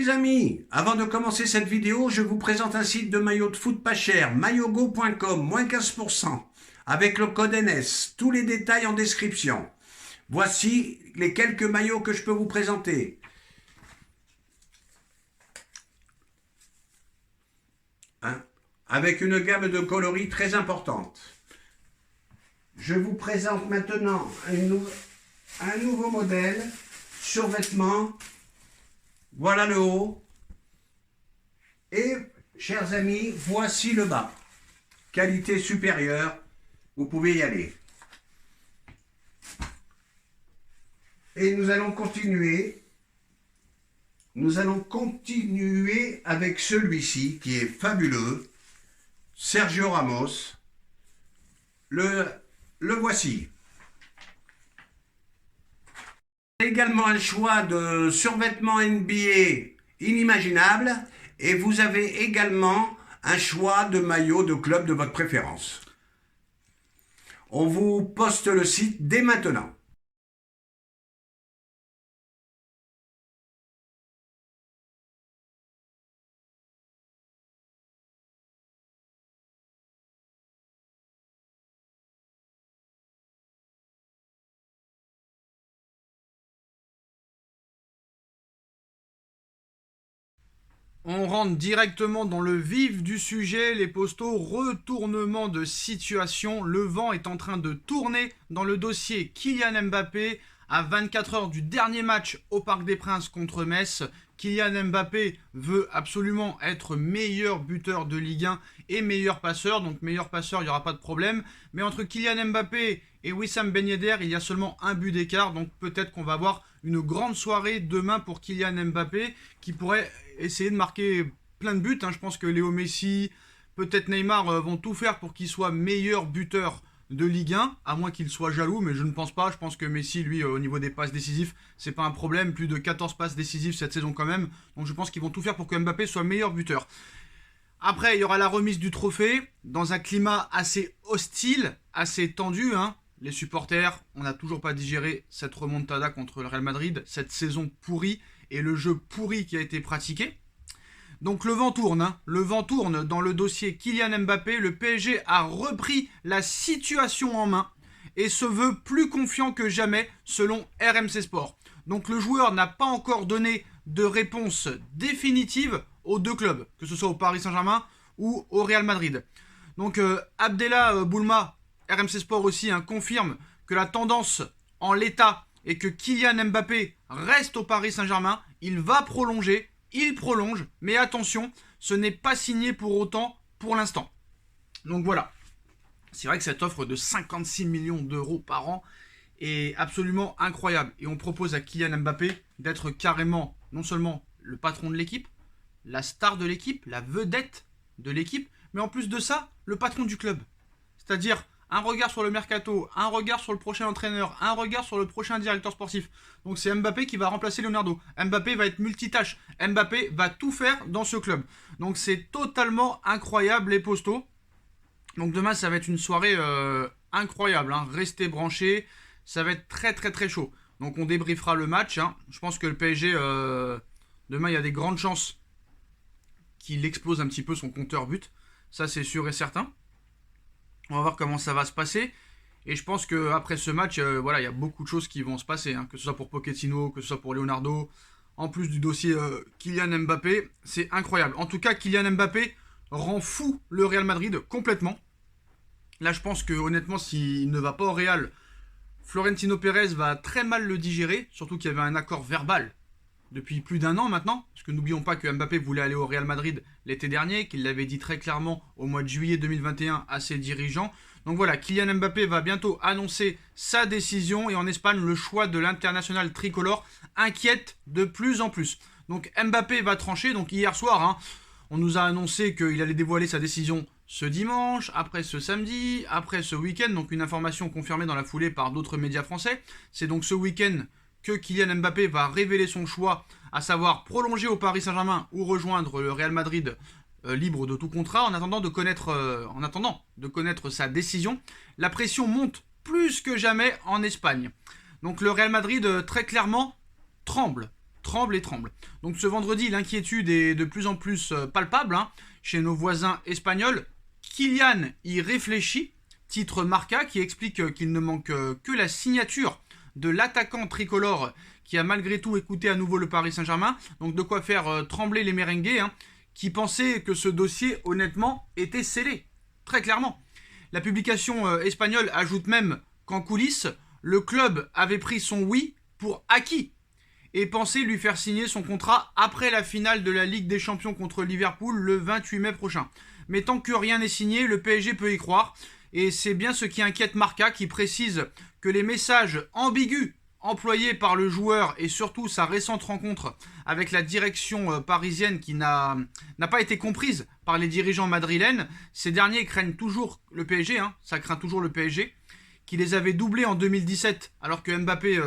les amis, avant de commencer cette vidéo, je vous présente un site de maillots de foot pas cher, maillogo.com, moins 15%, avec le code NS, tous les détails en description. Voici les quelques maillots que je peux vous présenter. Avec une gamme de coloris très importante. Je vous présente maintenant un nouveau modèle, survêtement. Voilà le haut. Et, chers amis, voici le bas. Qualité supérieure, vous pouvez y aller. Et nous allons continuer. Nous allons continuer avec celui-ci qui est fabuleux. Sergio Ramos. Le voici. Également un choix de survêtements NBA inimaginable et vous avez également un choix de maillot de club de votre préférence. On vous poste le site dès maintenant. On rentre directement dans le vif du sujet, les postos, retournement de situation. Le vent est en train de tourner dans le dossier Kylian Mbappé. À 24 heures du dernier match au Parc des Princes contre Metz, Kylian Mbappé veut absolument être meilleur buteur de Ligue 1 et meilleur passeur. Donc meilleur passeur, il n'y aura pas de problème. Mais entre Kylian Mbappé et Wissam Ben Yedder, il y a seulement un but d'écart. Donc peut-être qu'on va avoir une grande soirée demain pour Kylian Mbappé qui pourrait essayer de marquer plein de buts. Je pense que Léo Messi, peut-être Neymar vont tout faire pour qu'il soit meilleur buteur de Ligue 1, à moins qu'il soit jaloux, mais je ne pense pas. Je pense que Messi, lui, au niveau des passes décisives, c'est pas un problème. Plus de 14 passes décisives cette saison quand même. Donc je pense qu'ils vont tout faire pour que Mbappé soit meilleur buteur. Après, il y aura la remise du trophée dans un climat assez hostile, assez tendu. Les supporters, on n'a toujours pas digéré cette remontada contre le Real Madrid, cette saison pourrie et le jeu pourri qui a été pratiqué. Donc le vent tourne dans le dossier Kylian Mbappé. Le PSG a repris la situation en main et se veut plus confiant que jamais selon RMC Sport. Donc le joueur n'a pas encore donné de réponse définitive aux deux clubs, que ce soit au Paris Saint-Germain ou au Real Madrid. Donc Abdellah Boulma, RMC Sport aussi, confirme que la tendance en l'état est que Kylian Mbappé reste au Paris Saint-Germain. Il va prolonger. Il prolonge, mais attention, ce n'est pas signé pour autant pour l'instant. Donc voilà, c'est vrai que cette offre de 56 millions d'euros par an est absolument incroyable. Et on propose à Kylian Mbappé d'être carrément non seulement le patron de l'équipe, la star de l'équipe, la vedette de l'équipe, mais en plus de ça, le patron du club. C'est-à-dire un regard sur le mercato, un regard sur le prochain entraîneur, un regard sur le prochain directeur sportif. Donc c'est Mbappé qui va remplacer Leonardo. Mbappé va être multitâche. Mbappé va tout faire dans ce club. Donc c'est totalement incroyable les postos. Donc demain ça va être une soirée incroyable. Restez branchés. Ça va être très très très chaud. Donc on débriefera le match. Je pense que le PSG, demain il y a des grandes chances qu'il explose un petit peu son compteur but. Ça c'est sûr et certain. On va voir comment ça va se passer. Et je pense qu'après ce match, il y a beaucoup de choses qui vont se passer. Que ce soit pour Pochettino, que ce soit pour Leonardo. En plus du dossier Kylian Mbappé, c'est incroyable. En tout cas, Kylian Mbappé rend fou le Real Madrid complètement. Là, je pense que honnêtement, s'il ne va pas au Real, Florentino Pérez va très mal le digérer. Surtout qu'il y avait un accord verbal depuis plus d'un an maintenant. Parce que n'oublions pas que Mbappé voulait aller au Real Madrid l'été dernier, qu'il l'avait dit très clairement au mois de juillet 2021 à ses dirigeants. Donc voilà, Kylian Mbappé va bientôt annoncer sa décision. Et en Espagne, le choix de l'international tricolore inquiète de plus en plus. Donc Mbappé va trancher. Donc hier soir, on nous a annoncé qu'il allait dévoiler sa décision ce dimanche, après ce samedi, après ce week-end. Donc une information confirmée dans la foulée par d'autres médias français. C'est donc ce week-end que Kylian Mbappé va révéler son choix, à savoir prolonger au Paris Saint-Germain ou rejoindre le Real Madrid libre de tout contrat. En attendant de connaître sa décision, la pression monte plus que jamais en Espagne. Donc le Real Madrid très clairement tremble tremble et tremble. Donc ce vendredi, l'inquiétude est de plus en plus palpable chez nos voisins espagnols. Kylian y réfléchit, titre Marca qui explique qu'il ne manque que la signature de l'attaquant tricolore qui a malgré tout écouté à nouveau le Paris Saint-Germain. Donc de quoi faire trembler les merengues qui pensaient que ce dossier honnêtement était scellé, très clairement. La publication espagnole ajoute même qu'en coulisses, le club avait pris son oui pour acquis et pensait lui faire signer son contrat après la finale de la Ligue des Champions contre Liverpool le 28 mai prochain. Mais tant que rien n'est signé, le PSG peut y croire. Et c'est bien ce qui inquiète Marca, qui précise que les messages ambigus employés par le joueur et surtout sa récente rencontre avec la direction parisienne qui n'a pas été comprise par les dirigeants madrilènes, ces derniers craignent toujours le PSG, ça craint toujours le PSG, qui les avait doublés en 2017 alors que Mbappé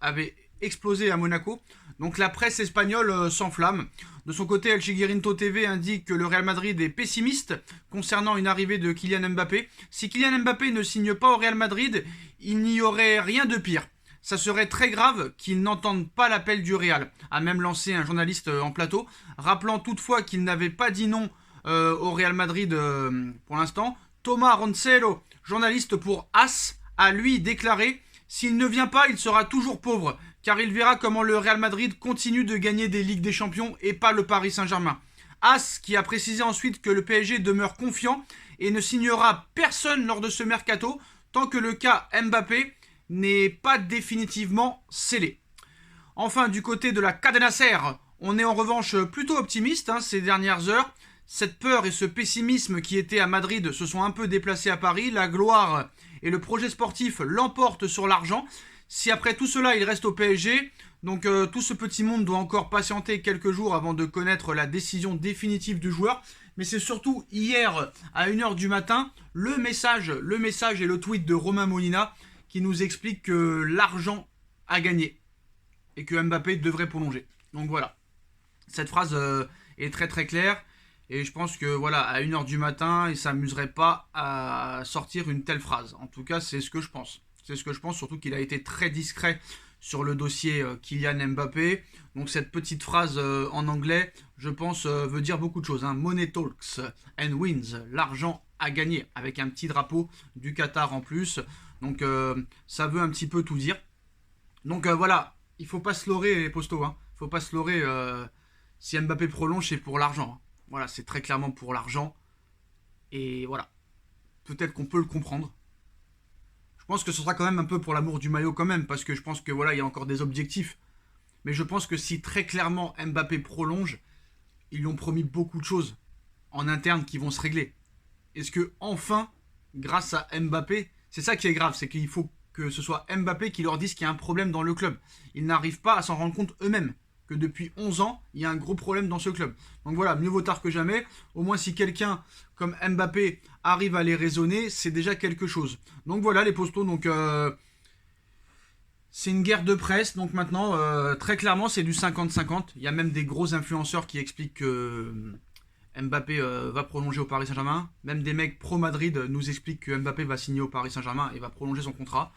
avait explosé à Monaco. Donc la presse espagnole s'enflamme. De son côté, El Chiguirinto TV indique que le Real Madrid est pessimiste concernant une arrivée de Kylian Mbappé. Si Kylian Mbappé ne signe pas au Real Madrid, il n'y aurait rien de pire. Ça serait très grave qu'il n'entende pas l'appel du Real, a même lancé un journaliste en plateau, rappelant toutefois qu'il n'avait pas dit non au Real Madrid pour l'instant. Thomas Roncero, journaliste pour AS, a lui déclaré « S'il ne vient pas, il sera toujours pauvre, car il verra comment le Real Madrid continue de gagner des Ligues des Champions et pas le Paris Saint-Germain. » AS qui a précisé ensuite que le PSG demeure confiant et ne signera personne lors de ce mercato tant que le cas Mbappé n'est pas définitivement scellé. Enfin, du côté de la Cadena Ser, on est en revanche plutôt optimiste ces dernières heures. Cette peur et ce pessimisme qui étaient à Madrid se sont un peu déplacés à Paris. La gloire et le projet sportif l'emportent sur l'argent. Si après tout cela, il reste au PSG, donc tout ce petit monde doit encore patienter quelques jours avant de connaître la décision définitive du joueur. Mais c'est surtout hier, à 1h du matin, le message et le tweet de Romain Molina qui nous explique que l'argent a gagné et que Mbappé devrait prolonger. Donc voilà, cette phrase est très très claire et je pense que voilà, à 1h du matin, il ne s'amuserait pas à sortir une telle phrase. En tout cas, c'est ce que je pense. C'est ce que je pense, surtout qu'il a été très discret sur le dossier Kylian Mbappé. Donc cette petite phrase en anglais, je pense, veut dire beaucoup de choses. Money talks and wins. L'argent a gagné, avec un petit drapeau du Qatar en plus. Donc ça veut un petit peu tout dire. Donc voilà, il ne faut pas se leurrer les postos. Il ne faut pas se leurrer. Si Mbappé prolonge, c'est pour l'argent. Voilà, c'est très clairement pour l'argent. Et voilà, peut-être qu'on peut le comprendre. Je pense que ce sera quand même un peu pour l'amour du maillot quand même, parce que je pense que voilà, il y a encore des objectifs. Mais je pense que si très clairement Mbappé prolonge, ils lui ont promis beaucoup de choses en interne qui vont se régler. Est-ce que enfin, grâce à Mbappé, c'est ça qui est grave, c'est qu'il faut que ce soit Mbappé qui leur dise qu'il y a un problème dans le club. Ils n'arrivent pas à s'en rendre compte eux-mêmes que depuis 11 ans, il y a un gros problème dans ce club. Donc voilà, mieux vaut tard que jamais. Au moins, si quelqu'un comme Mbappé arrive à les raisonner, c'est déjà quelque chose. Donc voilà, les postos. Donc c'est une guerre de presse. Donc maintenant, très clairement, c'est du 50-50. Il y a même des gros influenceurs qui expliquent que Mbappé va prolonger au Paris Saint-Germain. Même des mecs pro-Madrid nous expliquent que Mbappé va signer au Paris Saint-Germain et va prolonger son contrat.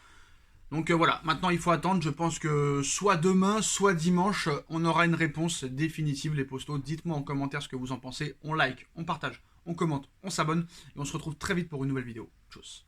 Donc voilà, maintenant il faut attendre, je pense que soit demain, soit dimanche, on aura une réponse définitive les postos. Dites-moi en commentaire ce que vous en pensez, on like, on partage, on commente, on s'abonne et on se retrouve très vite pour une nouvelle vidéo. Tchuss.